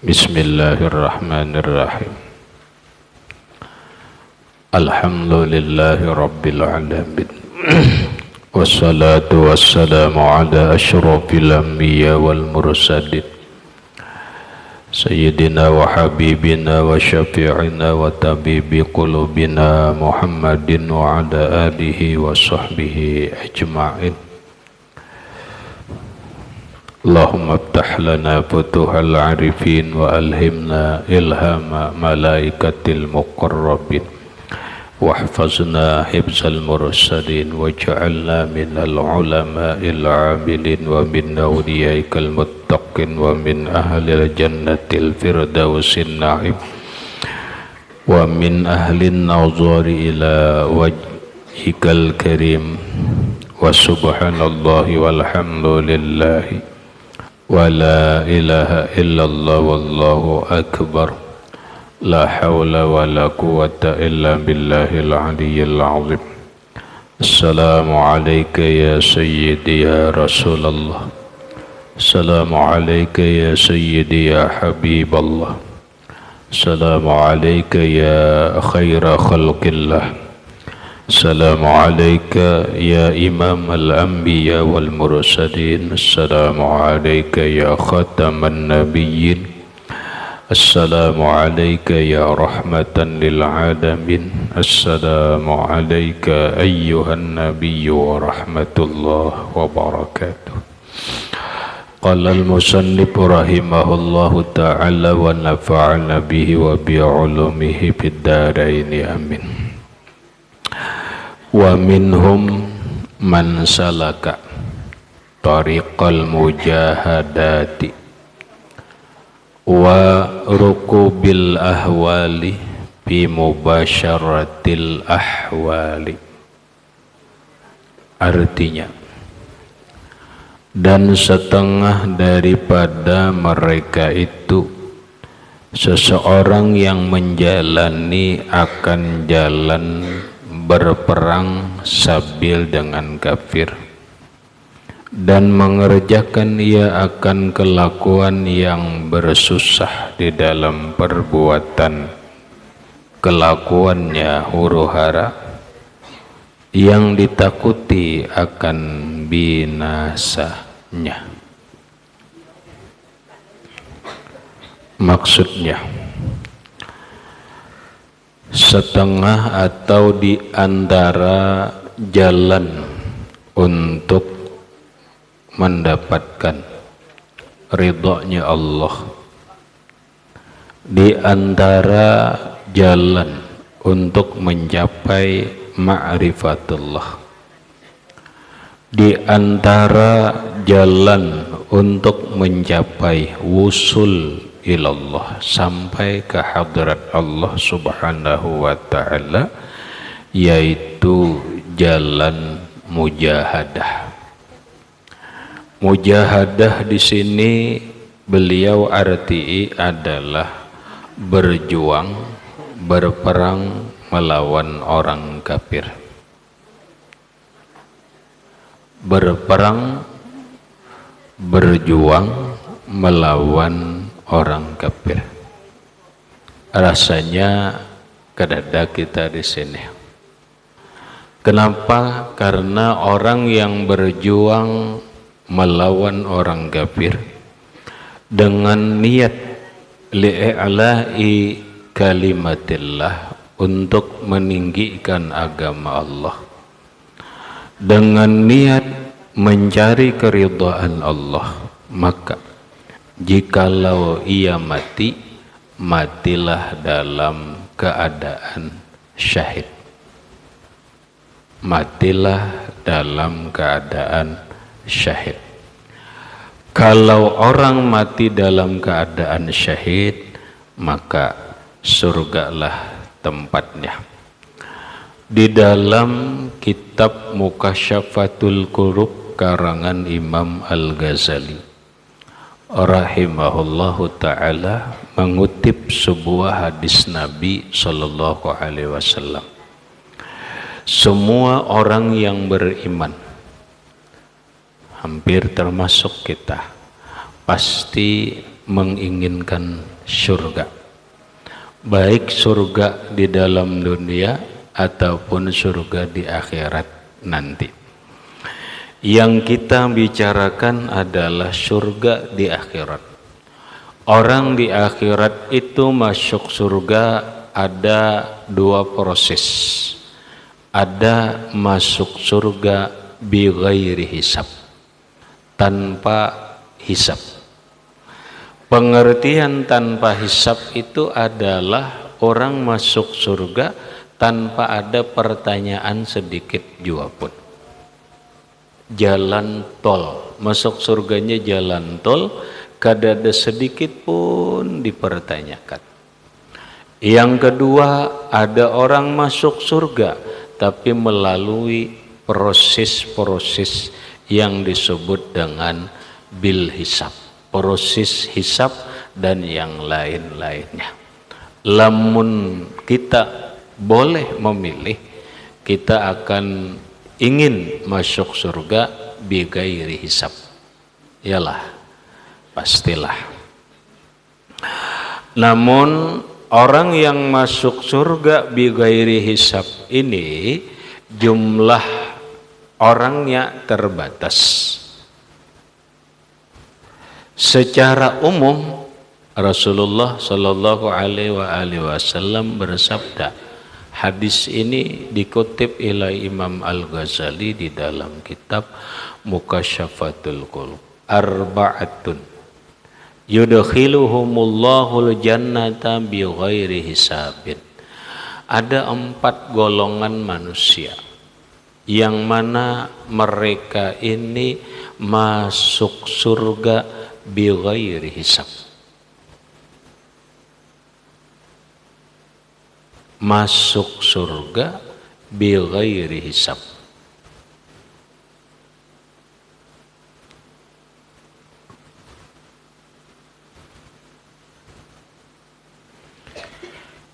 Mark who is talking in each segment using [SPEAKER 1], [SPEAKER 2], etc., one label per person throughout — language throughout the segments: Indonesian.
[SPEAKER 1] Bismillahirrahmanirrahim. Alhamdulillahi rabbil alamin. Wassalatu wassalamu ala asyrafil anbiya wal mursalin Sayyidina wa habibina wa syafi'ina wa tabibi qulubina Muhammadin wa ala alihi wa sahbihi ajma'in. Allahumma aftah lana futuhal arifin wa alhimna ilhama malaikatil muqarrabin wahfazna hibzal mursalin waj'alna minal ulama'il amilin wa min awliyaikal muttaqin wa min ahlil jannatil firdausin na'im wa min ahlin nazari ila wajhikal karim wa subhanallahi walhamdulillahi wa la ilaha illallah wallahu akbar la hawla wa la quwwata illa billahil aliyyil azim. Assalamu alayka ya sayyidi ya Rasulullah, assalamu alayka ya sayyidi ya Habiballah, assalamu alayka ya khaira khalqillah, assalamu alayka ya imam al-anbiya wal mursalin, assalamu alayka ya khataman nabiyyin, assalamu alayka ya rahmatan lil alamin, assalamu alayka ayyuhan nabiyyu wa rahmatullah wa barakatuh. Qala al-musannif rahimahullahu ta'ala wa nafa'ana bihi wa bi'ulumihi fid dharain amin. Wa minhum man salaka tariqal mujahadati wa rukubil ahwali bi mubasyaratil ahwali. Artinya, dan setengah daripada mereka itu seseorang yang menjalani akan jalan berperang sabil dengan kafir dan mengerjakan ia akan kelakuan yang bersusah di dalam perbuatan kelakuannya huru-hara yang ditakuti akan binasanya. Maksudnya, setengah atau di antara jalan untuk mendapatkan ridhonya Allah, di antara jalan untuk mencapai ma'rifatullah, di antara jalan untuk mencapai wusul ilallah, sampai ke hadrat Allah subhanahu wa ta'ala, yaitu jalan mujahadah. Mujahadah di sini beliau arti adalah berjuang, berperang melawan orang kafir. Berperang, berjuang melawan orang kafir. Rasanya kedada kita di sini. Kenapa? Karena orang yang berjuang melawan orang kafir dengan niat li'a'la'i kalimatillah, untuk meninggikan agama Allah, dengan niat mencari keridhaan Allah, maka jikalau ia mati, matilah dalam keadaan syahid. Matilah dalam keadaan syahid. Kalau orang mati dalam keadaan syahid, maka surgalah tempatnya. Di dalam kitab Mukasyafatul Qulub karangan Imam Al-Ghazali rahimahullahu ta'ala mengutip sebuah hadis Nabi sallallahu alaihi wasallam. Semua orang yang beriman, hampir termasuk kita, pasti menginginkan surga, baik surga di dalam dunia ataupun surga di akhirat nanti. Yang kita bicarakan adalah surga di akhirat. Orang di akhirat itu masuk surga ada dua proses. Ada masuk surga bi ghairi hisab, tanpa hisab. Pengertian tanpa hisab itu adalah orang masuk surga tanpa ada pertanyaan sedikit jua pun. Jalan tol, masuk surganya jalan tol, kada ada sedikit pun dipertanyakan. Yang kedua, ada orang masuk surga tapi melalui proses-proses yang disebut dengan bil hisab, proses hisab dan yang lain-lainnya. Lamun kita boleh memilih, kita akan ingin masuk surga bi ghairi hisab. Yalah, pastilah. Namun orang yang masuk surga bi ghairi hisab ini jumlah orangnya terbatas. Secara umum Rasulullah Shallallahu Alaihi Wasallam bersabda, hadis ini dikutip oleh Imam Al-Ghazali di dalam kitab Mukasyafatul Qulub, arba'atun yudkhiluhumullahul jannata bi ghairi hisabin. Ada 4 golongan manusia yang mana mereka ini masuk surga bi ghairi hisab, masuk surga bi ghairi hisab.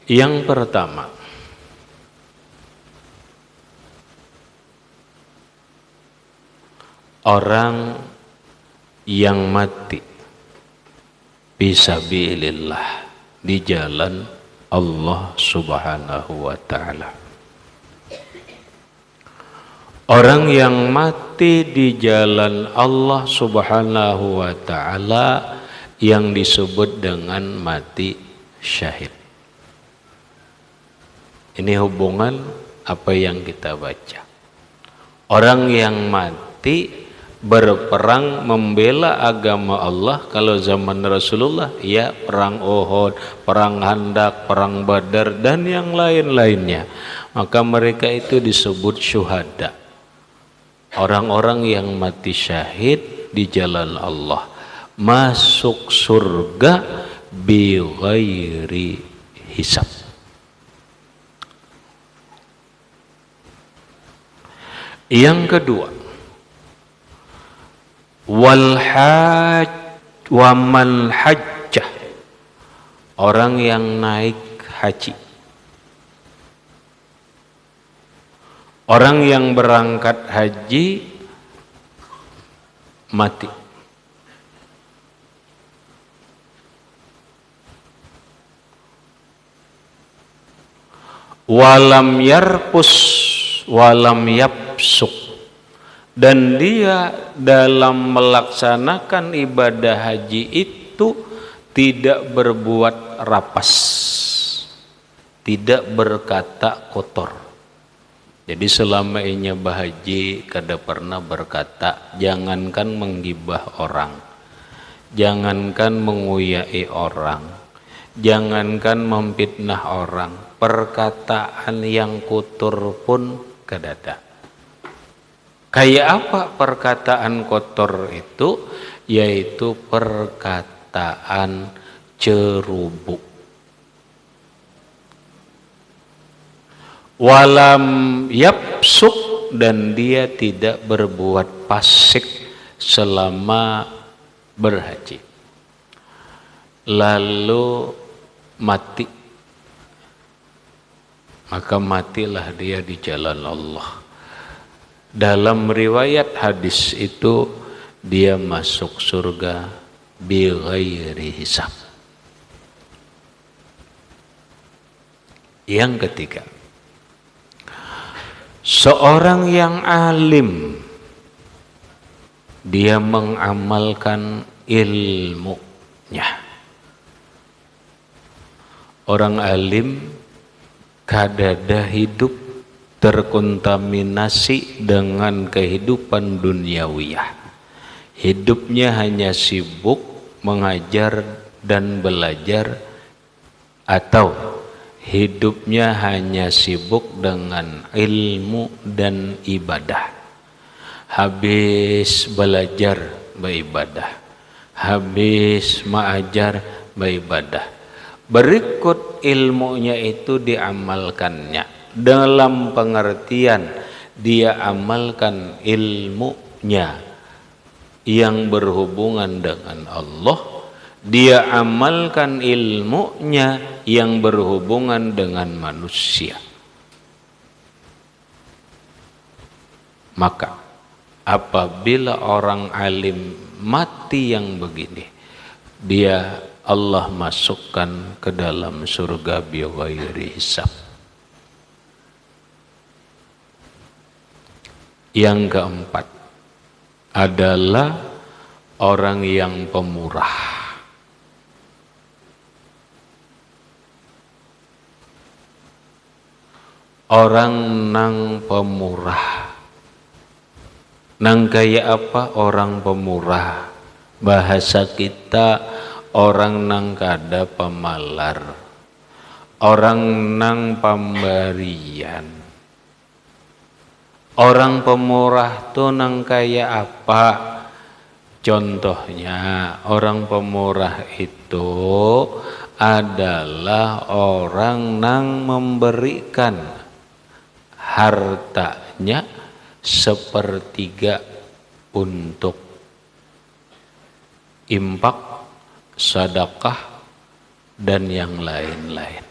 [SPEAKER 1] Yang pertama, orang yang mati fisabilillah, di jalan Allah Subhanahu wa ta'ala. Orang yang mati di jalan Allah Subhanahu wa ta'ala yang disebut dengan mati syahid. Ini hubungan apa yang kita baca. Orang yang mati berperang membela agama Allah, kalau zaman Rasulullah ya perang Uhud, perang Handak, perang Badar dan yang lain-lainnya, maka mereka itu disebut syuhada. Orang-orang yang mati syahid di jalan Allah masuk surga bi ghairi hisab. Yang kedua, wal hajj wa man hajjah, orang yang naik haji, orang yang berangkat haji mati. Walam yarpus walam yapsuk, dan dia dalam melaksanakan ibadah haji itu tidak berbuat rapas, tidak berkata kotor. Jadi selama ini bahaji kada pernah berkata, jangankan menggibah orang, jangankan menguyai orang, jangankan memfitnah orang, perkataan yang kotor pun kada ada. Kayak apa perkataan kotor itu? Yaitu perkataan cerubu. Walam yapsuk, dan dia tidak berbuat fasik selama berhaji. Lalu mati, maka matilah dia di jalan Allah. Dalam riwayat hadis itu dia masuk surga bighairi hisab. Yang ketiga, seorang yang alim dia mengamalkan ilmunya. Orang alim kadada hidup terkontaminasi dengan kehidupan duniawiyah. Hidupnya hanya sibuk mengajar dan belajar, atau hidupnya hanya sibuk dengan ilmu dan ibadah. Habis belajar beribadah, habis mengajar beribadah. Berikut ilmunya itu diamalkannya. Dalam pengertian dia amalkan ilmunya yang berhubungan dengan Allah, dia amalkan ilmunya yang berhubungan dengan manusia. Maka apabila orang alim mati yang begini, dia Allah masukkan ke dalam surga bighairi hisab. Yang keempat adalah orang yang pemurah. Orang nang pemurah. Nang kaya apa orang pemurah? Bahasa kita orang nang kada pemalar, orang nang pemberian. Orang pemurah tuh nang kaya apa? Contohnya orang pemurah itu adalah orang nang memberikan hartanya sepertiga untuk infak, sedekah dan yang lain-lain.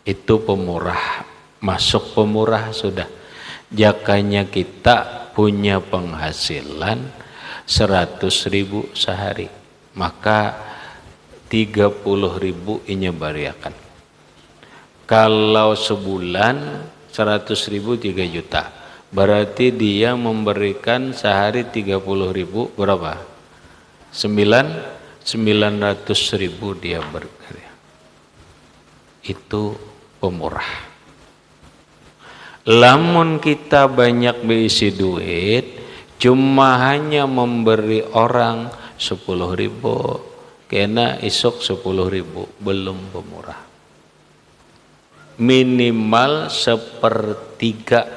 [SPEAKER 1] Itu pemurah. Masuk pemurah sudah. Jakanya kita punya penghasilan 100.000 sehari, maka 30.000 inyebariakan. Kalau sebulan 100.000 3 juta, berarti dia memberikan sehari 30.000 berapa? 900.000 dia berkarya. Itu pemurah. Lamun kita banyak berisi duit, cuma hanya memberi orang 10.000, kena isok 10.000, belum pemurah. Minimal sepertiga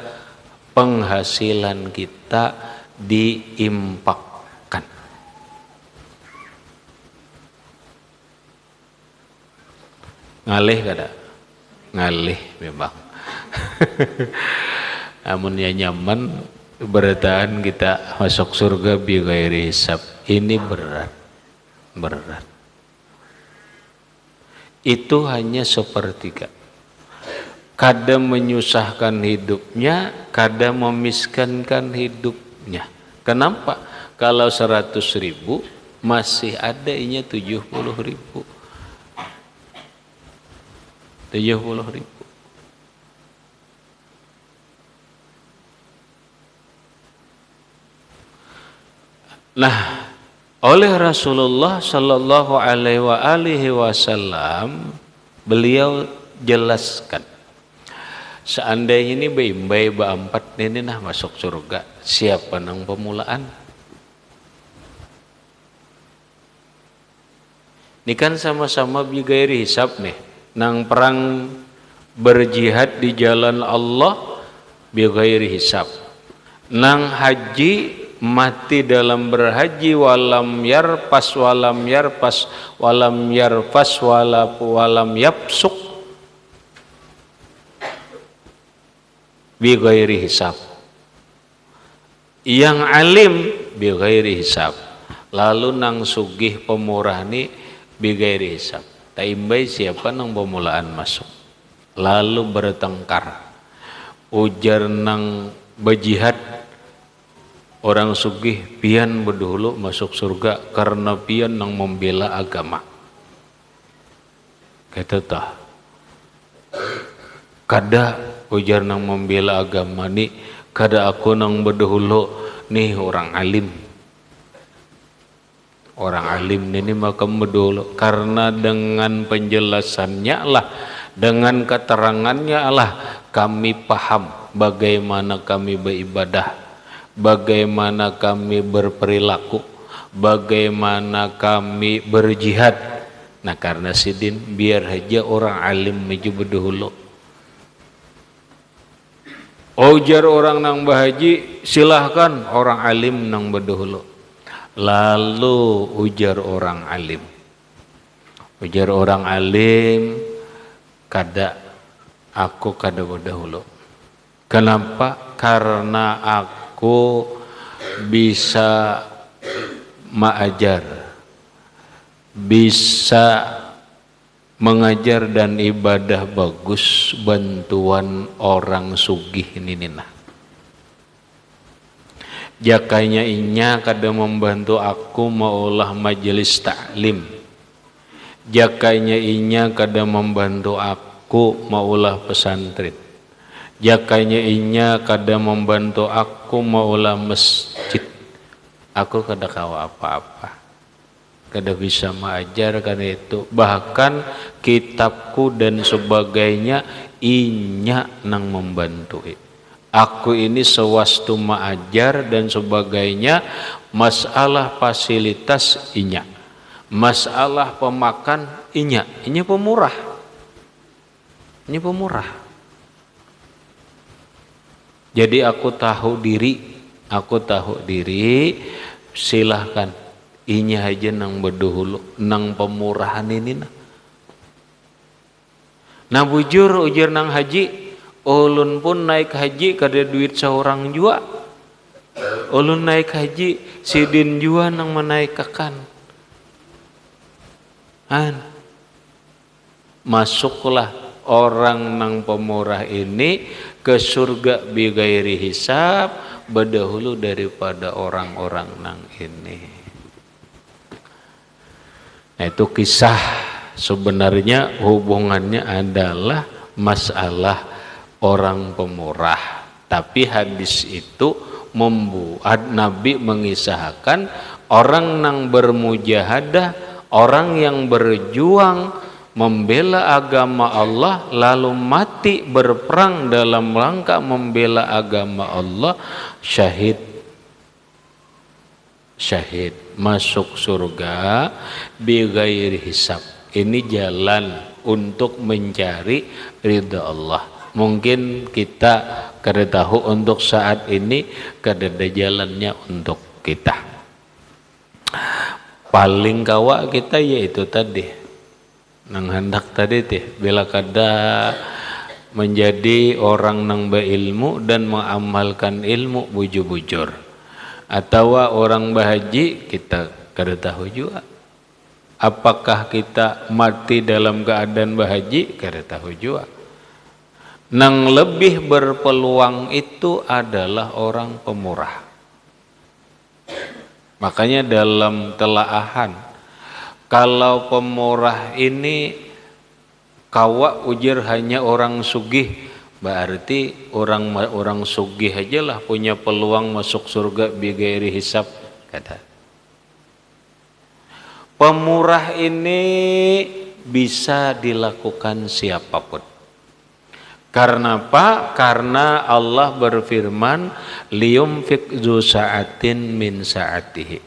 [SPEAKER 1] penghasilan kita diimpakkan. Ngalih kada? Ngalih memang. Namun ya nyaman, bertahan kita masuk surga bighairi hisab. Ini berat. Itu hanya sepertiga. Kadang menyusahkan hidupnya, kadang memiskinkan hidupnya. Kenapa? Kalau 100.000 masih ada inya 70.000. 70.000. Nah, oleh Rasulullah Sallallahu Alaihi Wasallam beliau jelaskan, seandainya ini bayi berempat ini nah masuk surga, siapa nang pemulaan? Ini kan sama-sama bighairi hisab nih, nang perang berjihad di jalan Allah bighairi hisab, nang haji mati dalam berhaji walam yarpas walam yapsuk bighairi hisab. Yang alim bighairi hisab. Lalu nang sugih pemurah ni bighairi hisab. Taimbai siapa nang pemulaan masuk. Lalu bertengkar. Ujar nang berjihad, orang sugih pian bedahulu masuk surga karena pian nang membela agama. Kata tah kada ujar nang membela agama ni kada aku nang bedahulu nih orang alim. Orang alim ini maka bedahulu karena dengan penjelasannya lah, dengan keterangannya lah kami paham bagaimana kami beribadah, bagaimana kami berperilaku, bagaimana kami berjihad. Nah karena sidin biar aja orang alim maju bedahulu. Ujar orang nang bahaji silahkan orang alim nang bedahulu. Lalu ujar orang alim kada aku kada bedahulu. Kenapa? Karena aku bisa mengajar, bisa mengajar dan ibadah bagus bantuan orang sugih ini nina. Jakanya inya kada membantu aku maulah majelis taklim. Jakanya inya kada membantu aku maulah pesantren. Jakanya inya kada membantu aku maulah masjid. Aku kada kawa apa-apa. Kada bisa mengajar karena itu. Bahkan kitabku dan sebagainya inya nang membantu. Aku ini sewastu mengajar dan sebagainya, masalah fasilitas inya, masalah pemakan inya pemurah. Ini pemurah. Jadi aku tahu diri, silahkan inya aja nang bedahulu, nang pemurahan ini nah bujur ujar nang haji. Ulun pun naik haji kada duit seorang jua. Ulun naik haji sidin jua nang menaikakan. Masuklah orang nang pemurah ini ke surga bigairi hisab bedahulu daripada orang-orang nang ini. Nah itu kisah sebenarnya hubungannya adalah masalah orang pemurah, tapi hadis itu membuat Nabi mengisahkan orang yang bermujahadah, orang yang berjuang membela agama Allah lalu mati berperang dalam rangka membela agama Allah, syahid masuk surga bighairi hisab. Ini jalan untuk mencari ridha Allah. Mungkin kita kada tahu untuk saat ini kada ada jalannya untuk kita. Paling kawa kita yaitu tadi nang hendak tadi bila kada menjadi orang nang berilmu dan mengamalkan ilmu bujur-bujur, atau orang bahaji kita kada tahu juga. Apakah kita mati dalam keadaan bahaji kada tahu juga. Nang lebih berpeluang itu adalah orang pemurah. Makanya dalam telaahan, kalau pemurah ini kawa ujar hanya orang sugih, berarti orang sugih aja lah punya peluang masuk surga bighairi hisab. Kata pemurah ini bisa dilakukan siapapun. Karena apa? Karena Allah berfirman, liyumfik dzu sa'atin min sa'atihi.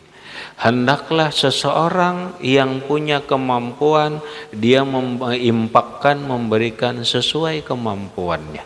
[SPEAKER 1] Hendaklah seseorang yang punya kemampuan dia menginfakkan, memberikan sesuai kemampuannya.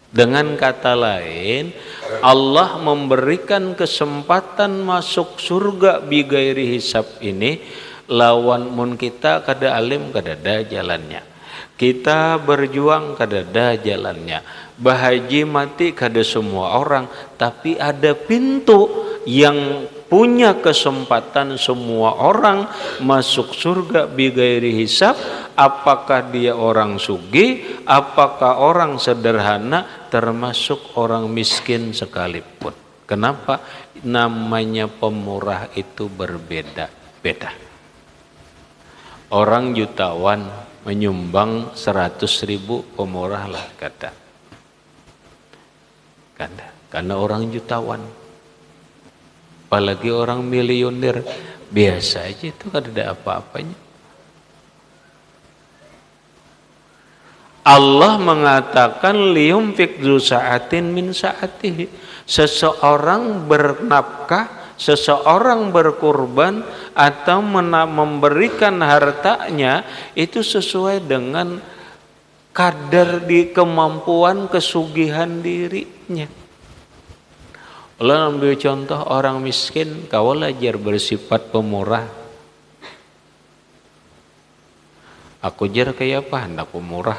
[SPEAKER 1] Dengan kata lain, Allah memberikan kesempatan masuk surga bighairi hisab ini lawan mun kita kada alim kada ada jalannya. Kita berjuang kada ada jalannya. Bahaji mati kada semua orang, tapi ada pintu yang punya kesempatan semua orang masuk surga bighairi hisab. Apakah dia orang sugih, apakah orang sederhana, termasuk orang miskin sekalipun. Kenapa? Namanya pemurah itu berbeda-beda. Orang jutawan menyumbang 100.000, pemurah lah kata. Karena orang jutawan. Apalagi orang miliuner, biasa aja itu kan ada apa-apanya. Allah mengatakan liyumfik dzu sa'atin min sa'atihi. Seseorang bernafkah, seseorang berkurban atau memberikan hartanya itu sesuai dengan kadar di kemampuan kesugihan dirinya. Allah ambil contoh orang miskin, kau belajar bersifat pemurah. Aku jar kayak apa? Anak pemurah,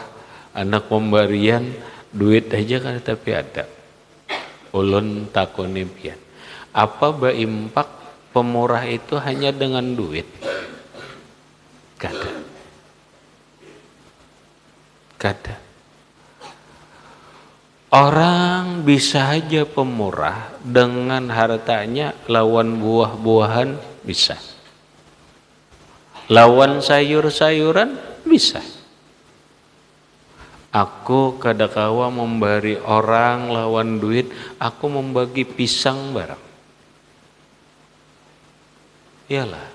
[SPEAKER 1] anak pemberian, duit aja kan tapi ada. Ulun takuni pian. Apa beimpak pemurah itu hanya dengan duit? Kada. Orang bisa aja pemurah dengan hartanya, lawan buah-buahan bisa. Lawan sayur-sayuran bisa. Aku kadakawa memberi orang lawan duit, aku membagi pisang barang. Iyalah,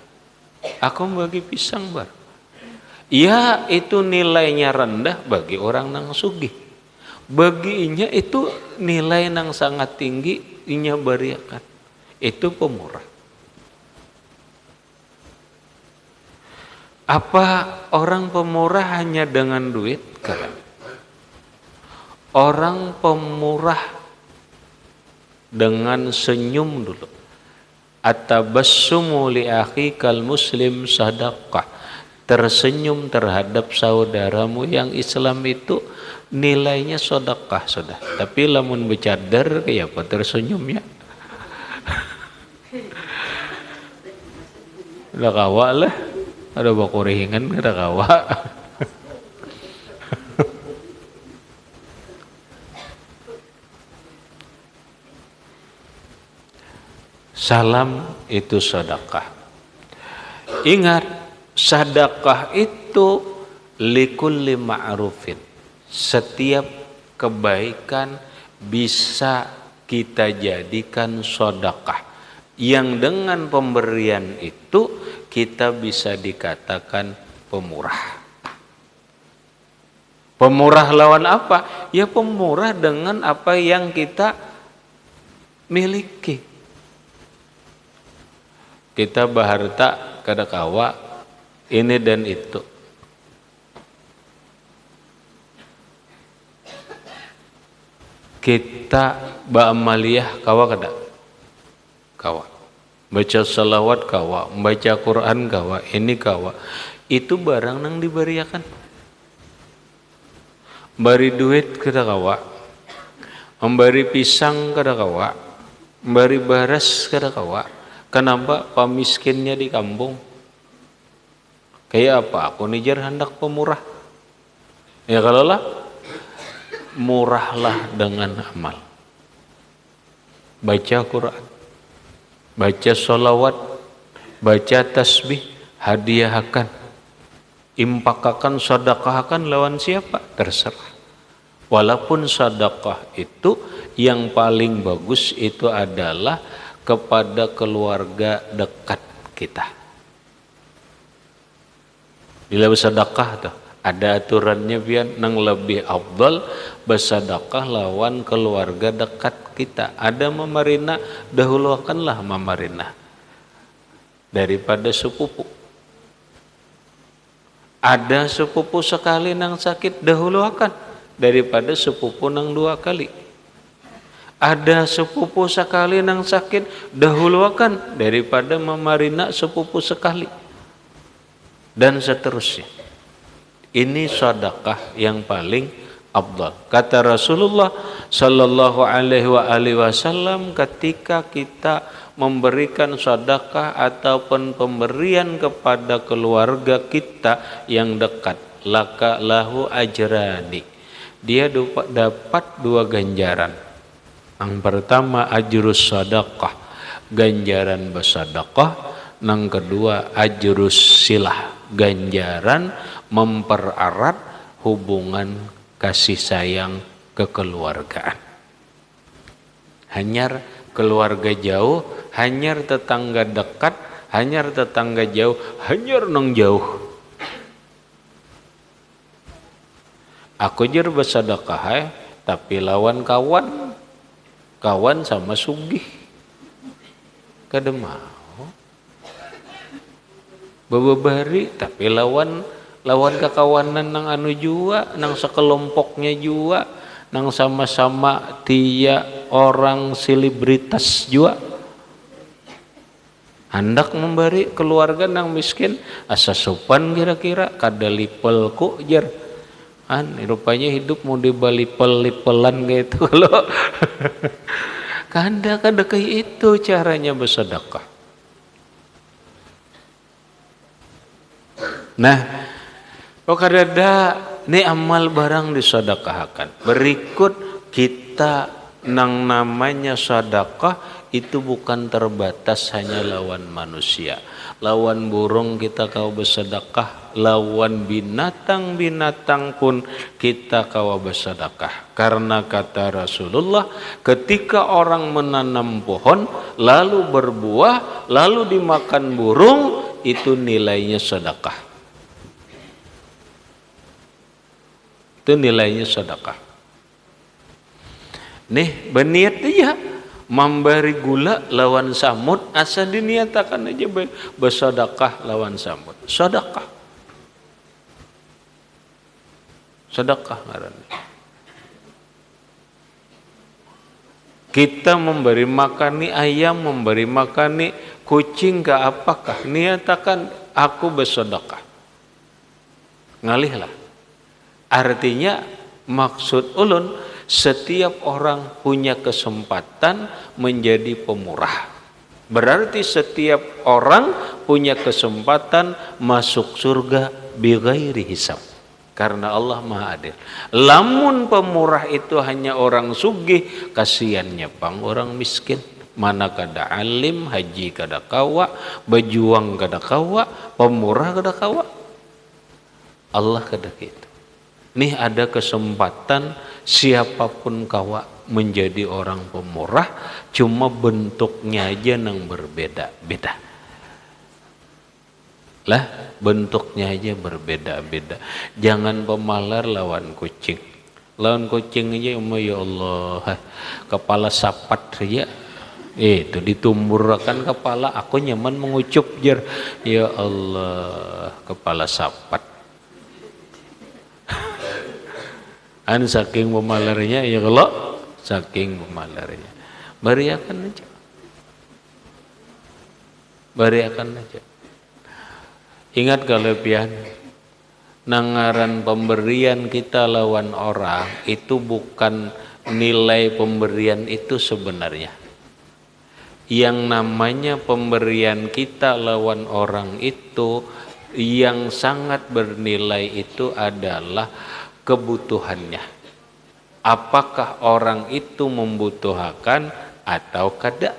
[SPEAKER 1] aku membagi pisang barang. Ya itu nilainya rendah bagi orang nang sugih. Baginya itu nilai nang sangat tinggi, inya beriakan. Itu pemurah. Apa orang pemurah hanya dengan duit? Kada. Orang pemurah dengan senyum dulu. Atabassumu li akhikal muslim sadaqah. Tersenyum terhadap saudaramu yang Islam itu nilainya sedekah sudah. Tapi lamun bercadar kayak apa tersenyumnya? Udah kawa lah. Ada bakurihingan ada kawa. Salam itu sedekah. Ingat, sedekah itu likulli ma'rufin. Setiap kebaikan bisa kita jadikan sedekah. Yang dengan pemberian itu kita bisa dikatakan pemurah. Pemurah lawan apa? Ya pemurah dengan apa yang kita miliki. Kita berharta kadakawa ini dan itu. Kita ba'amaliyah kawa kada? Kawa. Baca salawat kawa, baca Quran kawa, ini kawa. Itu barang nang diberiakan. Beri duit kada kawa. Memberi pisang kada kawa. Memberi beras kada kawa. Kenapa pamiskinnya di kampung? Kayak apa? Aku nijar hendak pemurah. Ya kalau lah, murahlah dengan amal. Baca Quran, baca sholawat, baca tasbih, hadiahkan, impakakan, sedekahkan lawan siapa? Terserah. Walaupun sedekah itu yang paling bagus itu adalah kepada keluarga dekat kita. Bila bersedekah tuh ada aturannya biar nang lebih afdal bersedekah lawan keluarga dekat kita. Ada memarina, dahulukanlah memarina daripada sepupu. Ada sepupu sekali nang sakit, dahulukan daripada sepupu nang 2 kali. Ada sepupu sekali nang sakit, dahulukan daripada memarina sepupu sekali. Dan seterusnya. Ini sedekah yang paling afdal. Kata Rasulullah sallallahu alaihi wasallam, ketika kita memberikan sedekah ataupun pemberian kepada keluarga kita yang dekat, lahu ajrani. Dia dapat 2 ganjaran. Yang pertama ajrus sadaqah, ganjaran bersedekah. Yang kedua ajrus silah, ganjaran mempererat hubungan kasih sayang kekeluargaan. Hanyar keluarga jauh, hanyar tetangga dekat, hanyar tetangga jauh, hanyar nang jauh. Aku jer bersedekah tapi lawan kawan sama sugih. Kada mau. Bababari tapi lawan kekawanan nang anu jua, nang sekelompoknya jua, nang sama-sama tia orang selebritas jua. Hendak memberi keluarga nang miskin asa sopan kira-kira kada lipelku jer. Rupanya hidup mau dibalipel-lipelan gitu kalau kada kayak itu caranya bersedekah. Nah, kadada ini amal barang disedekahkan. Berikut kita nang namanya sedekah itu bukan terbatas hanya lawan manusia. Lawan burung kita kau bersedekah, lawan binatang-binatang pun kita kau bersedekah. Karena kata Rasulullah, ketika orang menanam pohon lalu berbuah lalu dimakan burung, itu nilainya sedekah. Itu nilainya sedekah. Nih berniat aja memberi gula lawan samut, asa diniatakan aja bersedekah lawan samut. Sedekah ngaranna. Kita memberi makan nih ayam, memberi makan nih kucing ke apakah niatakan aku bersedekah. Ngalihlah. Artinya maksud ulun setiap orang punya kesempatan menjadi pemurah. Berarti setiap orang punya kesempatan masuk surga bighairi hisab. Karena Allah Maha Adil. Lamun pemurah itu hanya orang sugih, kasihannya pang orang miskin. Mana kada alim, haji kada kawa, berjuang kada kawa, pemurah kada kawa. Allah kada gitu. Nih ada kesempatan siapapun kawa menjadi orang pemurah, cuma bentuknya aja yang berbeda-beda. Lah bentuknya aja berbeda-beda. Jangan pemalar lawan kucing. Lawan kucing aja ya Allah, kepala sapat saja. Itu ditumburkan kepala, aku nyaman mengucup jer. Ya Allah, kepala sapat. Saking memalarnya ya kalau saking memalarnya beriakan aja. Ingat kalau pian nangaran pemberian kita lawan orang itu bukan nilai pemberian itu sebenarnya. Yang namanya pemberian kita lawan orang itu yang sangat bernilai itu adalah kebutuhannya. Apakah orang itu membutuhkan atau kada?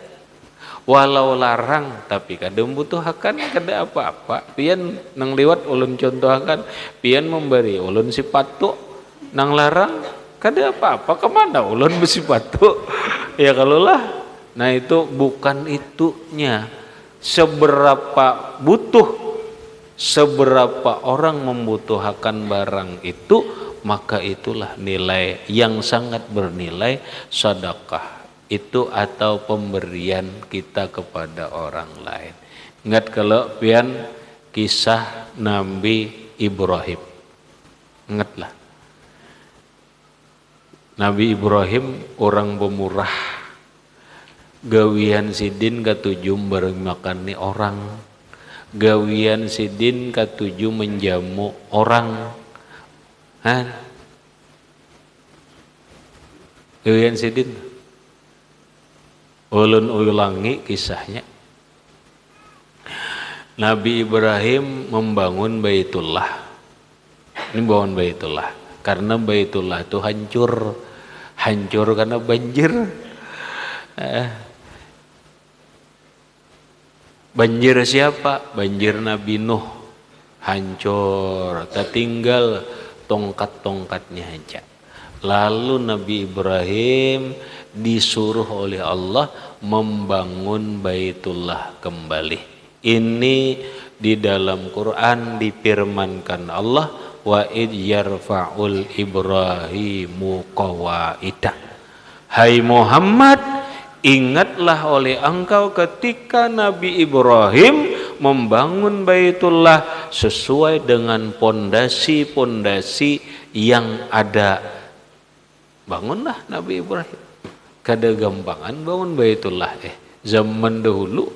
[SPEAKER 1] Walau larang tapi kada membutuhkan, kada apa-apa. Pian nang liwat ulun contohkan, pian memberi ulun sepatu, nang larang kada apa-apa. Kemana ulun bersepatu? Ya kalau lah. Nah itu bukan itunya. Seberapa butuh, seberapa orang membutuhkan barang itu, maka itulah nilai yang sangat bernilai sedekah itu atau pemberian kita kepada orang lain. Ingat kalau pian kisah Nabi Ibrahim. Ingatlah. Nabi Ibrahim orang pemurah. Gawian sidin katujuh bareng makan ni orang. Gawian sidin katujuh menjamu orang. Gawian sidin ulun ulangi kisahnya. Nabi Ibrahim membangun Baitullah. Ini bangun Baitullah karena Baitullah itu hancur karena banjir. Banjir siapa? Banjir Nabi Nuh. Hancur, tertinggal tongkat-tongkatnya aja. Lalu Nabi Ibrahim disuruh oleh Allah membangun Baitullah kembali. Ini di dalam Quran difirmankan Allah, wa id yarfa'ul Ibrahimu qawaida. Hai Muhammad, ingatlah oleh engkau ketika Nabi Ibrahim membangun Baitullah sesuai dengan pondasi-pondasi yang ada. Bangunlah Nabi Ibrahim. Kada gampangan bangun Baitullah zaman dahulu.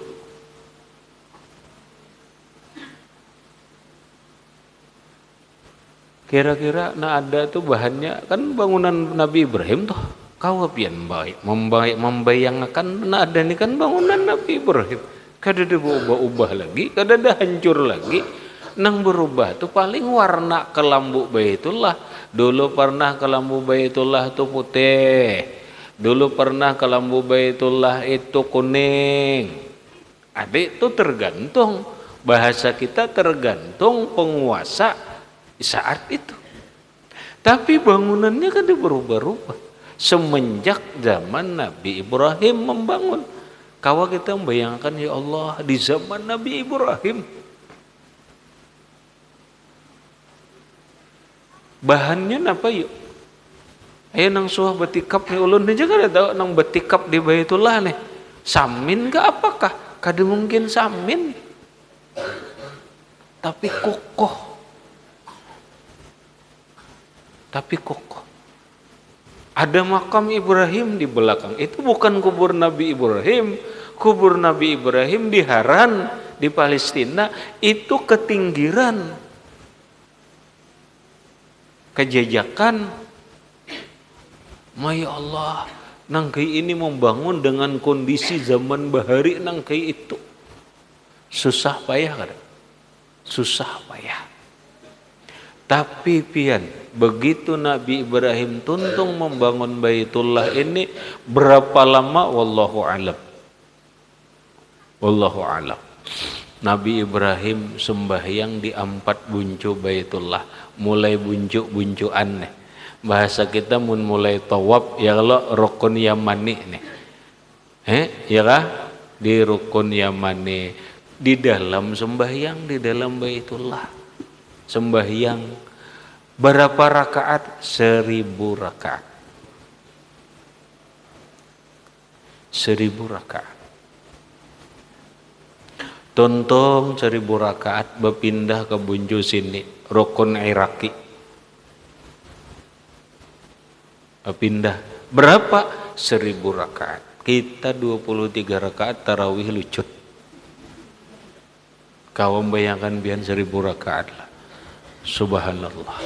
[SPEAKER 1] Kira-kira ada tuh bahannya kan bangunan Nabi Ibrahim tuh. Kau pian baik membayangkan ada nih kan bangunan Nabi Ibrahim. Kada ada ubah lagi, kada ada hancur lagi. Nang berubah tuh paling warna kelambu Baitullah. Dulu pernah kelambu Baitullah tuh putih. Dulu pernah kelambu Baitullah itu kuning. Adik tuh tergantung. Bahasa kita tergantung penguasa saat itu. Tapi bangunannya kan berubah-ubah semenjak zaman Nabi Ibrahim membangun. Kalau kita membayangkan, ya Allah, di zaman Nabi Ibrahim bahannya apa yuk? Ayo nang suah betikap nih ulun aja kada tahu nang betikap di Baitullah nih. Samin ke apakah? Kada mungkin samin. Tapi kokoh. Ada makam Ibrahim di belakang. Itu bukan kubur Nabi Ibrahim. Kubur Nabi Ibrahim di Haran, di Palestina. Itu ketinggiran. Kejajakan. Ya Allah, nangkai ini membangun dengan kondisi zaman bahari nangkai itu. Susah payah kan? Susah payah. Tapi pian, begitu Nabi Ibrahim tuntung membangun Baitullah ini berapa lama? Wallahu alam. Wallahu alam. Nabi Ibrahim sembahyang di 4 buncu Baitullah, mulai buncu-buncuan nih. Bahasa kita mulai tawaf ya kalau rukun Yamani nih. Ya kah? Di rukun Yamani, di dalam sembahyang di dalam Baitullah. Sembahyang berapa rakaat? 1000 rakaat. 1000 rakaat. Tontong 1000 rakaat berpindah ke buncu sini, rukun Iraki. Berpindah berapa? 1000 rakaat. Kita 23 rakaat tarawih lucut. Kau membayangkan biar 1000 rakaat lah. Subhanallah.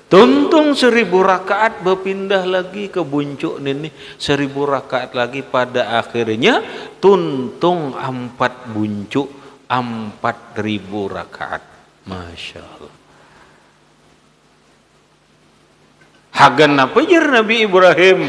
[SPEAKER 1] Tuntung 1000 rakaat berpindah lagi ke buncuk ini 1000 rakaat lagi, pada akhirnya tuntung 4 buncuk 4000 rakaat. Masya Allah. Hagan apa jar Nabi Ibrahim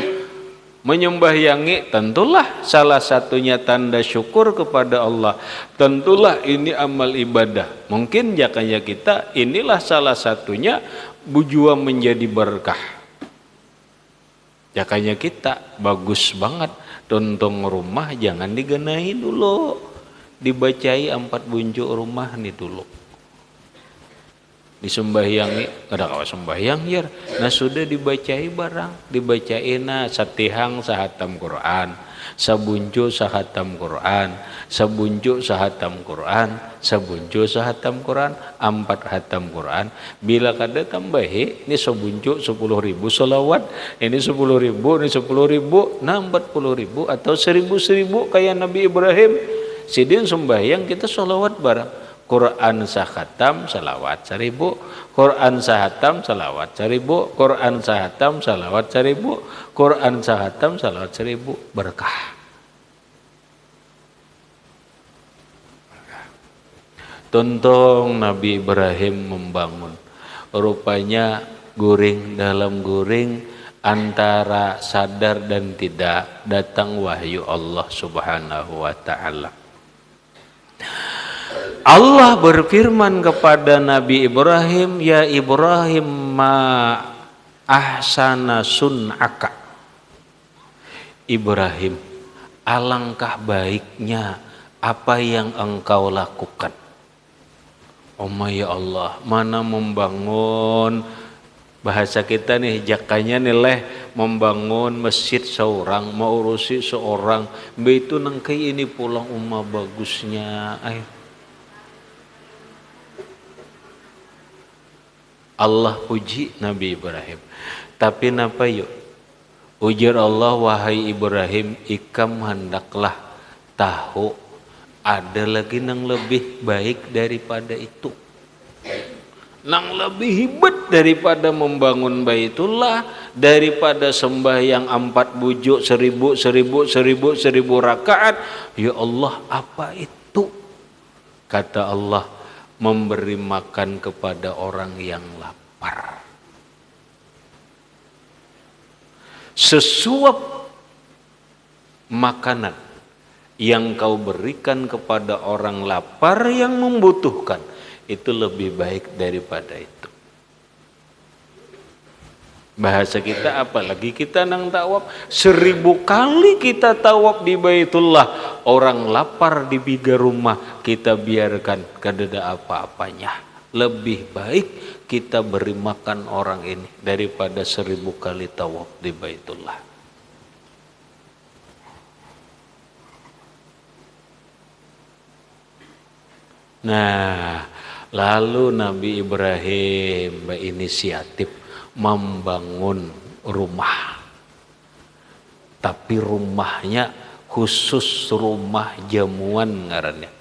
[SPEAKER 1] menyembahyangi? Tentulah salah satunya tanda syukur kepada Allah. Tentulah ini amal ibadah. Mungkin jakanya kita inilah salah satunya bujua menjadi berkah. Jakanya kita bagus banget. Tontong rumah jangan digenahi dulu. Dibacai 4 bunjuk rumah nih dulu. Disembahyangi, kada kawa sembahyang ya. Nah sudah dibacai barang, dibacai satihang sahatam Quran, sabuncu sahatam Quran, sabuncu sahatam Quran, sabuncu sahatam Quran, 4 hatam Quran. Bila kada tambahi, ini sabuncu 10.000 salawat, ini 10.000, ini 10.000, nah 40.000 atau 1.000 kayak Nabi Ibrahim. Sidin sembahyang kita salawat barang. Quran sahatam salawat 1000, Quran sahatam salawat 1000, Quran sahatam salawat 1000, Quran sahatam salawat 1000, berkah. Tontong Nabi Ibrahim membangun. Rupanya guring dalam guring antara sadar dan tidak datang wahyu Allah Subhanahu wa taala. Allah berfirman kepada Nabi Ibrahim, ya Ibrahim ma ahsana sun'aka. Ibrahim, alangkah baiknya apa yang engkau lakukan. Oh ya Allah, mana membangun, bahasa kita nih jakanya nilai membangun masjid seorang, mau urusi seorang, itu nengkai ini pulang umah bagusnya. Allah puji Nabi Ibrahim. Tapi napa yuk? Ujar Allah, wahai Ibrahim, ikam hendaklah tahu ada lagi yang lebih baik daripada itu. Nang lebih hebat daripada membangun Baitullah, daripada sembahyang 4 bujuk 1000 rakaat. Ya Allah, apa itu? Kata Allah, memberi makan kepada orang yang lapar. Sesuap makanan yang kau berikan kepada orang lapar yang membutuhkan, itu lebih baik daripada itu. Bahasa kita apalagi kita nang tawaf, 1000 kali kita tawaf di Baitullah, orang lapar di biga rumah kita biarkan kadada apa-apanya. Lebih baik kita beri makan orang ini daripada 1000 kali tawaf di Baitullah. Nah, lalu Nabi Ibrahim berinisiatif membangun rumah. Tapi rumahnya khusus rumah jamuan ngarannya.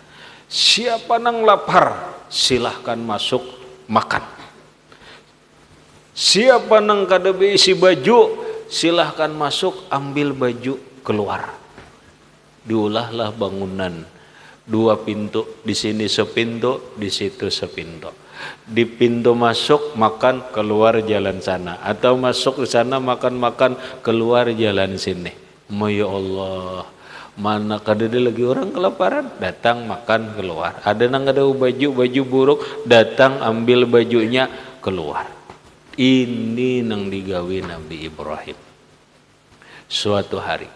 [SPEAKER 1] Siapa nang lapar silahkan masuk makan. Siapa nang kada isi baju silahkan masuk ambil baju keluar. Diulahlah bangunan 2 pintu, di sini sepintu, di situ sepintu. Di pintu masuk makan, keluar jalan sana, atau masuk ke sana makan keluar jalan sini. Ya Allah, mana kadada lagi orang kelaparan, datang makan keluar. Ada nang ada baju buruk, datang ambil bajunya keluar. Ini nang digawi Nabi Ibrahim. Suatu hari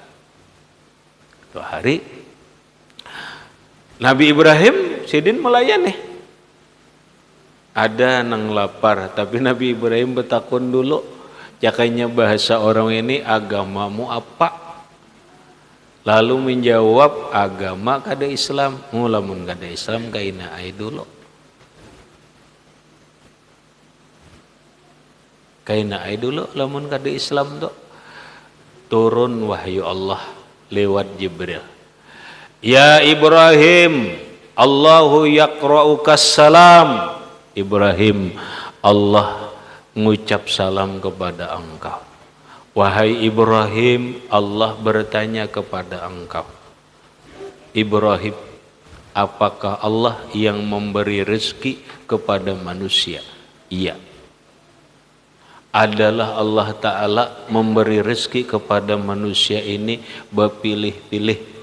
[SPEAKER 1] Nabi Ibrahim sidin melayani. Ada nang lapar, tapi Nabi Ibrahim bertakun dulu. Jakanya bahasa orang ini, agamamu apa? Lalu menjawab, agama kada Islam. Lamun kada Islam kaina ai dulu. Kaina ai dulu lamun kada Islam tuh. Turun wahyu Allah lewat Jibril. Ya Ibrahim, Allahu yaqra'ukas salam. Ibrahim, Allah mengucap salam kepada engkau. Wahai Ibrahim, Allah bertanya kepada engkau. Ibrahim, apakah Allah yang memberi rezeki kepada manusia? Iya. Adalah Allah Ta'ala memberi rezeki kepada manusia ini berpilih-pilih.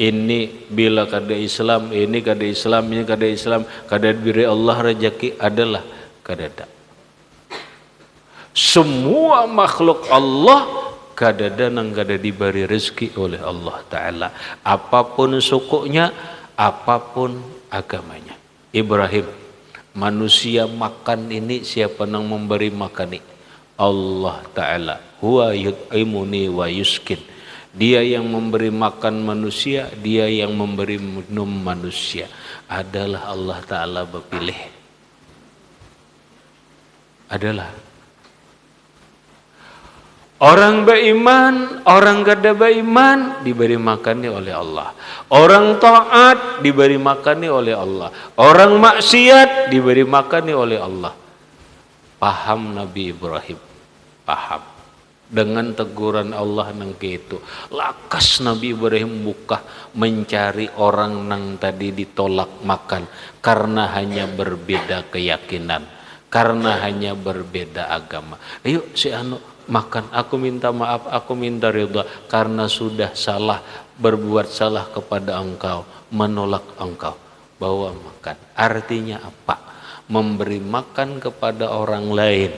[SPEAKER 1] Ini bila kada Islam, ini kada Islam, ini kada Islam, kada diberi Allah rezeki adalah kadada. Semua makhluk Allah kadada nang kada diberi rezeki oleh Allah Ta'ala. Apapun sukunya, apapun agamanya. Ibrahim, manusia makan ini siapa nang memberi makan ini? Allah Ta'ala. Huwa yut'imuni wa yuskin. Dia yang memberi makan manusia, dia yang memberi minum manusia. Adalah Allah Ta'ala berpilih. Adalah. Orang beriman, orang kada beriman diberi makannya oleh Allah. Orang taat diberi makannya oleh Allah. Orang maksiat diberi makannya oleh Allah. Paham Nabi Ibrahim? Paham. Dengan teguran Allah nang itu, lakas Nabi Ibrahim buka mencari orang nang tadi ditolak makan karena hanya berbeda keyakinan, karena hanya berbeda agama. Ayo si anu makan, aku minta maaf, aku minta ridha karena sudah salah, berbuat salah kepada engkau, menolak engkau. Bawa makan. Artinya apa? Memberi makan kepada orang lain,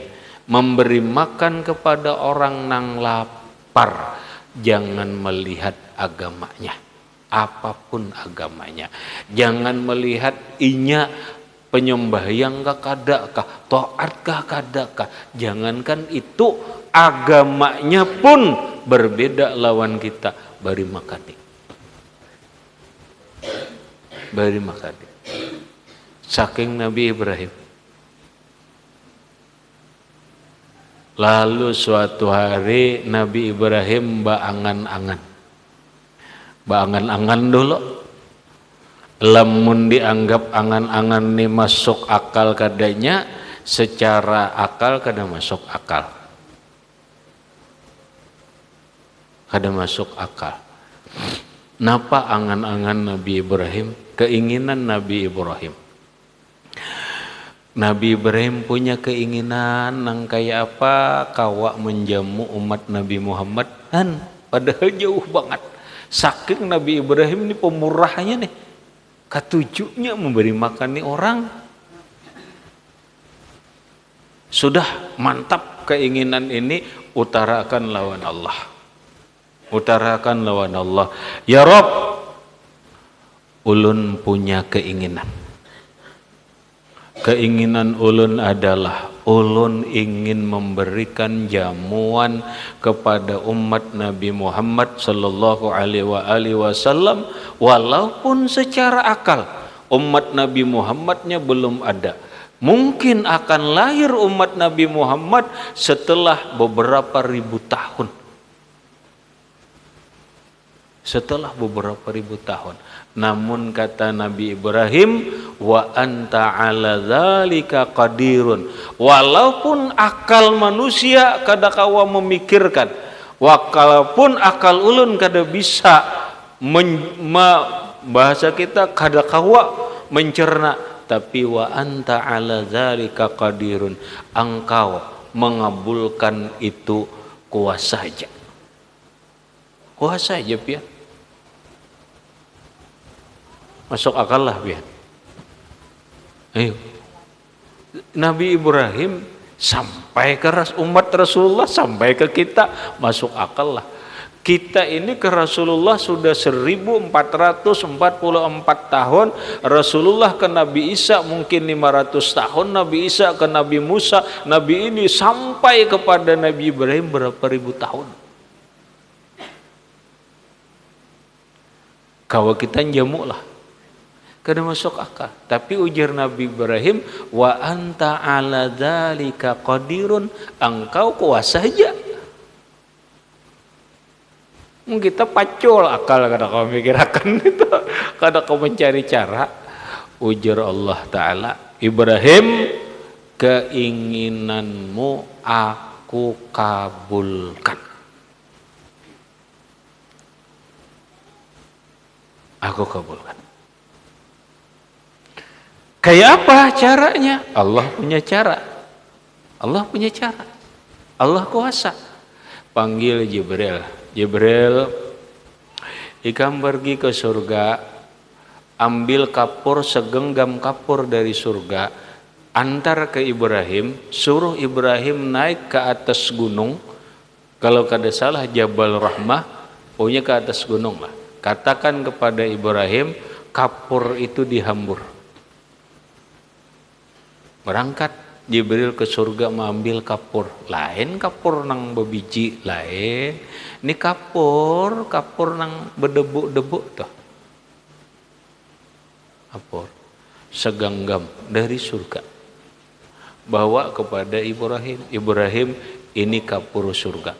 [SPEAKER 1] memberi makan kepada orang nang lapar. Jangan melihat agamanya, apapun agamanya. Jangan melihat inya penyembahyang kah kadakah, taatkah kadakah. Jangankan itu, agamanya pun berbeda lawan kita. Bari makani. Bari makani. Saking Nabi Ibrahim. Lalu suatu hari Nabi Ibrahim baangan-angan. Baangan-angan dulu. Lamun dianggap angan-angan ini masuk akal kadanya, secara akal kada masuk akal. Kada masuk akal. Napa angan-angan Nabi Ibrahim? Keinginan Nabi Ibrahim. Nabi Ibrahim punya keinginan nang kayak apa? Kawa menjamu umat Nabi Muhammad. Padahal jauh banget. Saking Nabi Ibrahim ini pemurahnya nih. Ketujuhnya memberi makan nih orang. Sudah mantap keinginan ini, utarakan lawan Allah. Utarakan lawan Allah. Ya Rob, ulun punya keinginan. Keinginan ulun adalah ulun ingin memberikan jamuan kepada umat Nabi Muhammad sallallahu alaihi wasallam, walaupun secara akal umat Nabi Muhammadnya belum ada. Mungkin akan lahir umat Nabi Muhammad setelah beberapa ribu tahun. Setelah beberapa ribu tahun. Namun kata Nabi Ibrahim, wa anta ala dzalika qadirun. Walaupun akal manusia kada kawa memikirkan, walaupun akal ulun kada bisa bahasa kita kada kawa mencerna, tapi wa anta ala dzalika qadirun, engkau mengabulkan itu kuasa saja. Kuasa saja pian. Masuk akal lah pian. Ayo. Nabi Ibrahim sampai ke umat Rasulullah, sampai ke kita, masuk akal lah. Kita ini ke Rasulullah sudah 1444 tahun, Rasulullah ke Nabi Isa mungkin 500 tahun, Nabi Isa ke Nabi Musa, Nabi ini sampai kepada Nabi Ibrahim berapa ribu tahun. Kalau kita jamu lah, kada masuk akal. Tapi ujar Nabi Ibrahim, wa anta ala dzalika qadirun, engkau kuasa saja. Kita pacul akal, kada kau mikirkan itu, kada kau mencari cara. Ujar Allah Ta'ala, Ibrahim, keinginanmu aku kabulkan. Aku kabulkan. Kayak apa caranya? Allah punya cara. Allah punya cara. Allah kuasa. Panggil Jibril. Jibril, ikam pergi ke surga, ambil kapur segenggam kapur dari surga, antar ke Ibrahim, suruh Ibrahim naik ke atas gunung. Kalau kada salah Jabal Rahmah, pokoknya ke atas gunung lah. Katakan kepada Ibrahim, kapur itu dihambur. Berangkat Jibril ke surga mengambil kapur. Lain kapur nang bebiji, lain. Ini kapur nang berdebu-debu tuh. Kapur segenggam dari surga. Bawa kepada Ibrahim. Ibrahim, ini kapur surga.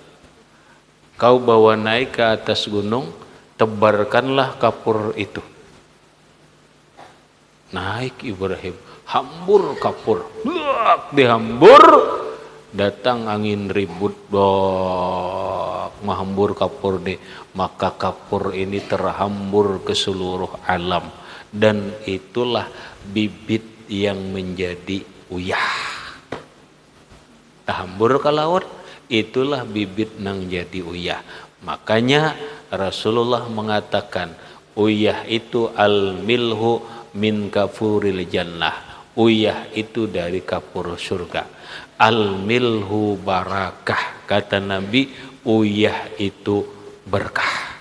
[SPEAKER 1] Kau bawa naik ke atas gunung, tebarkanlah kapur itu. Naik Ibrahim, hambur kapur, dihambur, datang angin ribut, menghambur kapur nih, maka kapur ini terhambur ke seluruh alam, dan itulah bibit yang menjadi uyah. Terhambur ke laut, itulah bibit nang jadi uyah. Makanya Rasulullah mengatakan uyah itu al-milhu min kafuril jannah. Uyah itu dari kapur surga. Al-milhu barakah, kata Nabi, uyah itu berkah.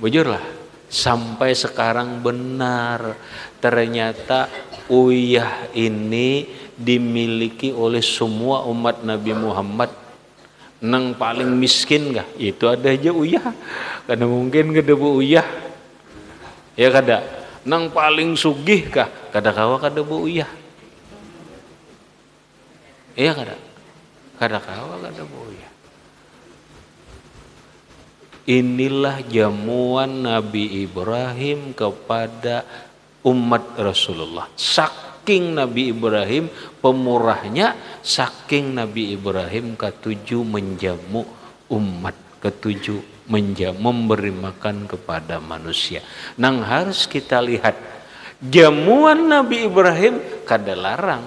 [SPEAKER 1] Bujurlah, sampai sekarang benar ternyata uyah ini dimiliki oleh semua umat Nabi Muhammad. Nang paling miskin kah? Itu ada aja uyah. Karena mungkin kada bu uyah. Ya kada. Nang paling sugih kah? Kada kawa kada bu uyah. Iya kada. Kada kawa kada bu uyah. Inilah jamuan Nabi Ibrahim kepada umat Rasulullah. Saking Nabi Ibrahim pemurahnya, saking Nabi Ibrahim ketujuh menjamu umat, ketujuh memberi makan kepada manusia. Nang harus kita lihat jamuan Nabi Ibrahim kada larang.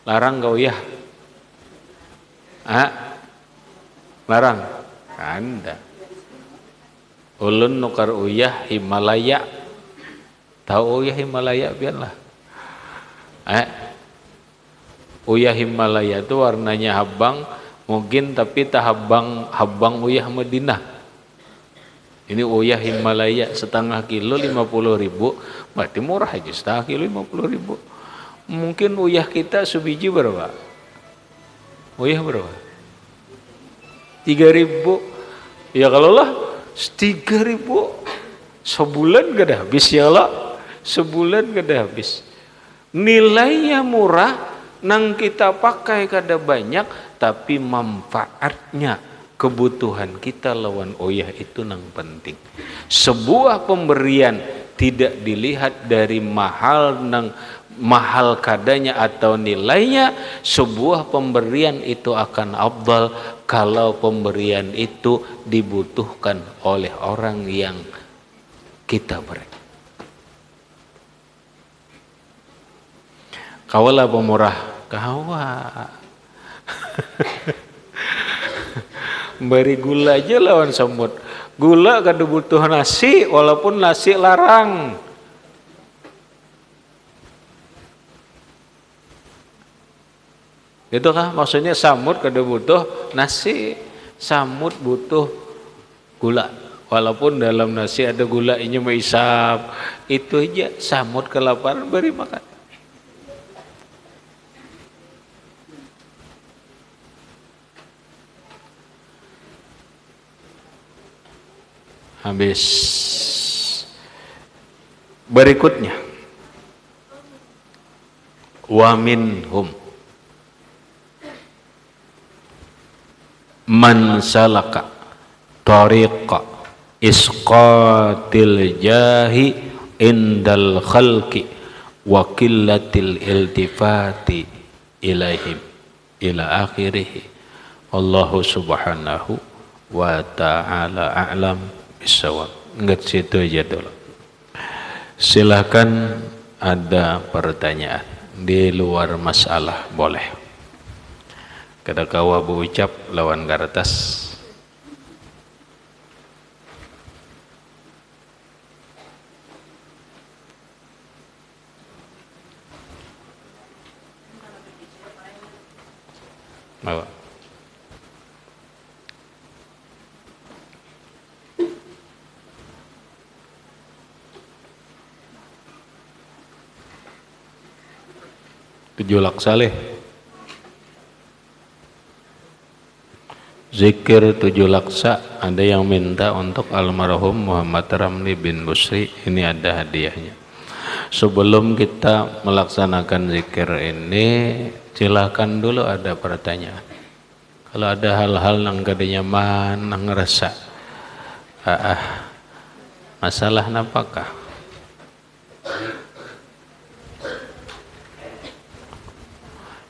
[SPEAKER 1] Larang kau ya? Larang? Anda. Ulun nukar uyah Himalaya. Tahu uyah Himalaya biarlah. Uyah Himalaya itu warnanya habang mungkin, tapi tak habang uyah Madinah. Ini uyah Himalaya setengah kilo 50.000, berarti murah aja setengah kilo 50.000. Mungkin uyah kita sebiji berapa? Uyah berapa? 3.000. Ya kalau lah 3.000 sebulan gak ada habis ya Allah. Sebulan gak ada habis. Nilainya murah, nang kita pakai kada banyak, tapi manfaatnya kebutuhan kita lawan oyah itu nang penting. Sebuah pemberian tidak dilihat dari mahal kadanya atau nilainya. Sebuah pemberian itu akan afdal kalau pemberian itu dibutuhkan oleh orang yang kita beri. Kawalah pemurah, kawa. Beri gula aja lawan semut. Gula kada butuh nasi, walaupun nasi larang. Gitu kah? Maksudnya samut kada butuh nasi, samut butuh gula. Walaupun dalam nasi ada gula ini meisap, itu aja samut kelaparan beri makan. Habis. Berikutnya, wa minhum man salaka tariqa isqatil jahi indal khalqi wa qillatil iltifati ilaihim ila akhirih. Allahu subhanahu wa ta'ala a'lam bisawab. Enggak, situ aja dulu. Silakan ada pertanyaan di luar masalah boleh. Kada kawa berucap lawan kertas. Bawa. Tujuh laksaleh. Zikir 7 laksa, ada yang minta untuk almarhum Muhammad Ramli bin Busri. Ini ada hadiahnya. Sebelum kita melaksanakan zikir ini, silakan dulu ada pertanyaan. Kalau ada hal-hal yang kada nyaman, yang ngerasa masalah napakah?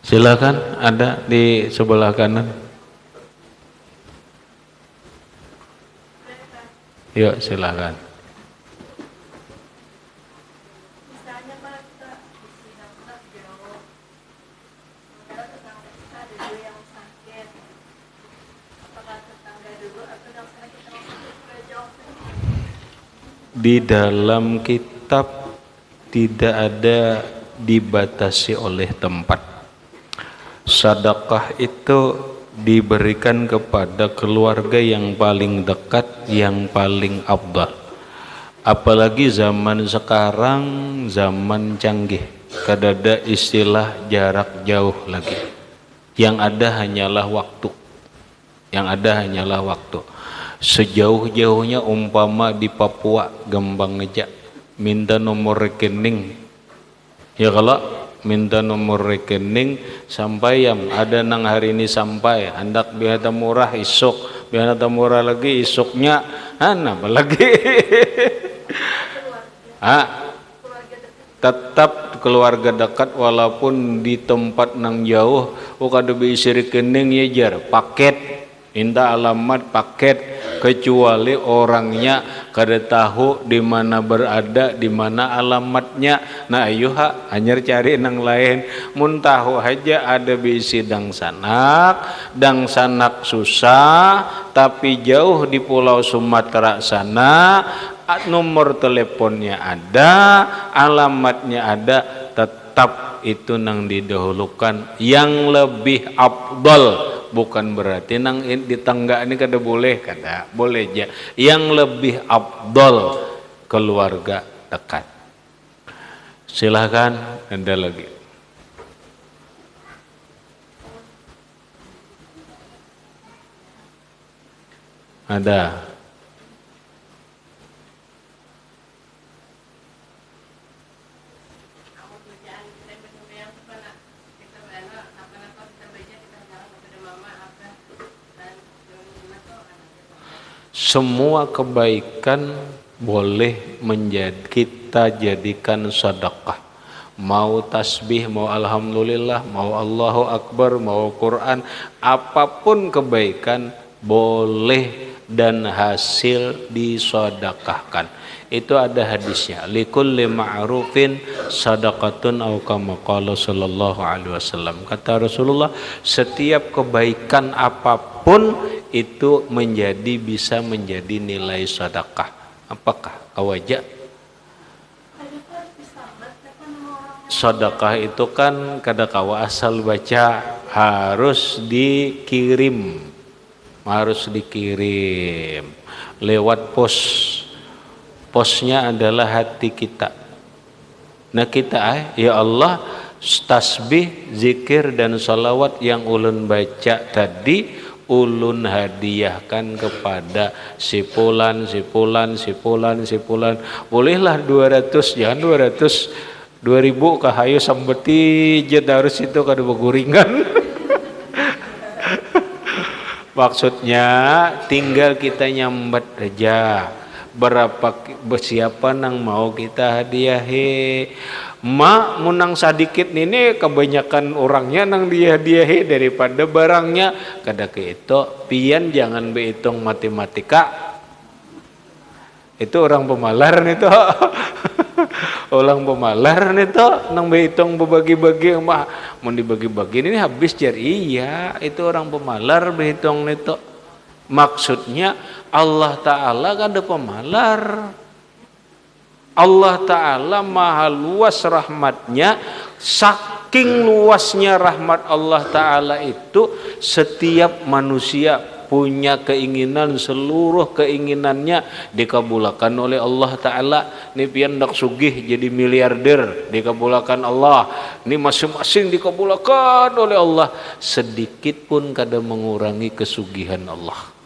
[SPEAKER 1] Silakan, ada di sebelah kanan. Yuk silakan. di dalam kitab tidak ada dibatasi oleh tempat. Sedekah itu diberikan kepada keluarga yang paling dekat, yang paling afdal. Apalagi zaman sekarang, zaman canggih, kadada istilah jarak jauh lagi. Yang ada hanyalah waktu. Yang ada hanyalah waktu. Sejauh-jauhnya umpama di Papua, Gembang Ngejak, minta nomor rekening. Ya kalau minta nomor rekening sampai yang ada nang hari ini sampai hendak biasa murah isuk, biasa murah lagi isuknya, apa lagi? Tetap keluarga dekat walaupun di tempat nang jauh, kada bisa rekening ya jar paket, minta alamat paket, kecuali orangnya kada tahu di mana berada, di mana alamatnya. Nah ayuha hanyar cari nang lain, mun tahu aja ada bisi dang sanak susah tapi jauh di Pulau Sumatera sana, nomor teleponnya ada, alamatnya ada, tetap itu nang didahulukan yang lebih afdal. Bukan berarti nang di tangga ini kada boleh, kada boleh aja. Yang lebih afdal keluarga dekat. Silahkan, ada lagi. Ada. Semua kebaikan boleh kita jadikan sedekah. Mau tasbih, mau alhamdulillah, mau Allahu Akbar, mau Quran, apapun kebaikan boleh dan hasil disedekahkan. Itu ada hadisnya. Likulli ma'rufin sadaqatun aw kama qala sallallahu alaihi wasallam. Kata Rasulullah, setiap kebaikan apapun itu bisa menjadi nilai sedekah. Apakah awajak? Sedekah itu kan kada kawa asal baca, harus dikirim lewat pos. Posnya adalah hati kita. Nah kita ya Allah, tasbih, zikir dan salawat yang ulun baca tadi ulun hadiahkan kepada si fulan. Bolehlah 200, jangan 200, 2000 kahayu sambeti jet harus itu kada beguringan. Maksudnya tinggal kita nyambat aja. Siapa nang mau kita hadiahi. Munang sedikit ini kebanyakan orangnya nang dihadiahi daripada barangnya. Kada ke itu pian jangan berhitung matematika. Itu orang pemalar nih toh. Orang pemalar nih toh nang berhitung berbagi-bagi mah mau dibagi-bagi ini habis jar. Iya, itu orang pemalar berhitung nih toh. Maksudnya Allah Ta'ala kan ada pemalar. Allah Ta'ala maha luas rahmatnya. Saking luasnya rahmat Allah Ta'ala itu, setiap manusia punya keinginan, seluruh keinginannya dikabulkan oleh Allah Ta'ala. Ini pian dak sugih jadi miliarder, dikabulkan Allah. Ini masing-masing dikabulkan oleh Allah. Sedikit pun kada mengurangi kesugihan Allah.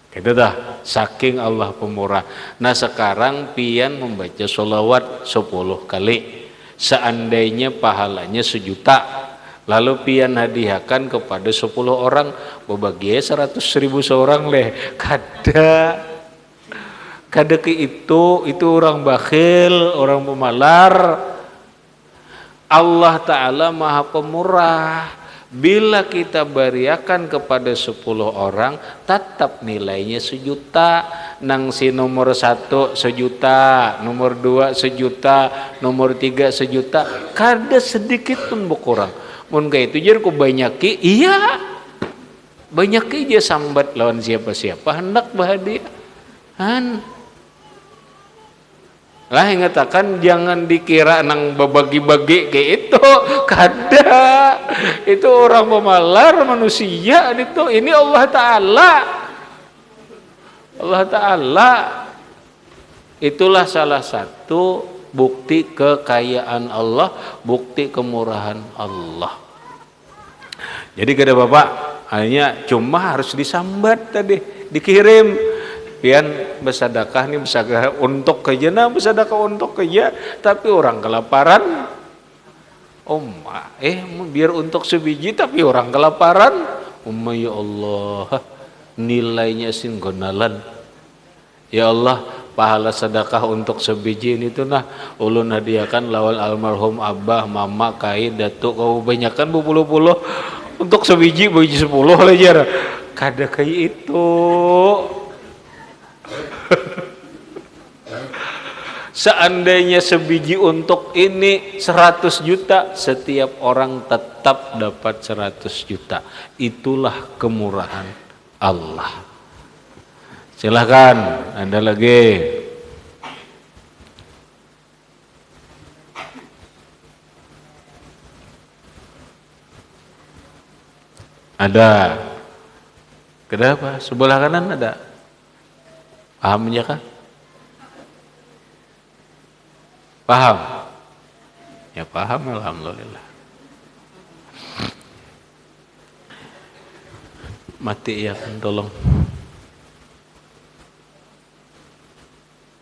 [SPEAKER 1] Itu dah, saking Allah pemurah. Nah sekarang pian membaca sholawat 10 kali. Seandainya pahalanya 1.000.000. Lalu pian hadiahkan kepada 10 orang. Berbagi 100.000 seorang leh. Kada ke itu orang bakhil, orang pemalar. Allah Ta'ala maha pemurah. Bila kita beriakan kepada 10 orang, tetap nilainya 1.000.000. Nang si nomor 1 1.000.000, nomor 2 1.000.000, nomor 3 1.000.000. Kada sedikit pun berkurang. Mun kayak itu jadi ku banyaki, iya. Banyaki aja sambat lawan siapa-siapa hendak bahagia. Kan lah ingatakan jangan dikira nang babagi-bagi kayak itu, kada itu orang pemalar manusia itu, ini Allah Ta'ala. Allah Ta'ala itulah salah satu bukti kekayaan Allah, bukti kemurahan Allah. Jadi kada bapak hanya cuma harus disambat tadi, dikirim pian bersedekah nih, bersedekah untuk kerja, nah bersedekah untuk kerja, tapi orang kelaparan, biar untuk sebiji tapi orang kelaparan, ya Allah, nilainya singgonalan. Ya Allah, pahala sedekah untuk sebiji ini tuh nah ulun hadiahkan lawal almarhum abah, mama, kai, datuk, kau banyakkan berpuluh-puluh untuk sebiji 10 aja, kada kayak itu. Seandainya sebiji untuk ini 100 juta, setiap orang tetap dapat 100 juta. Itulah kemurahan Allah. Silahkan, Anda lagi. Ada. Kenapa? Sebelah kanan ada. Pahamnya kah? Paham? Ya paham, alhamdulillah. Mati ya kan, tolong.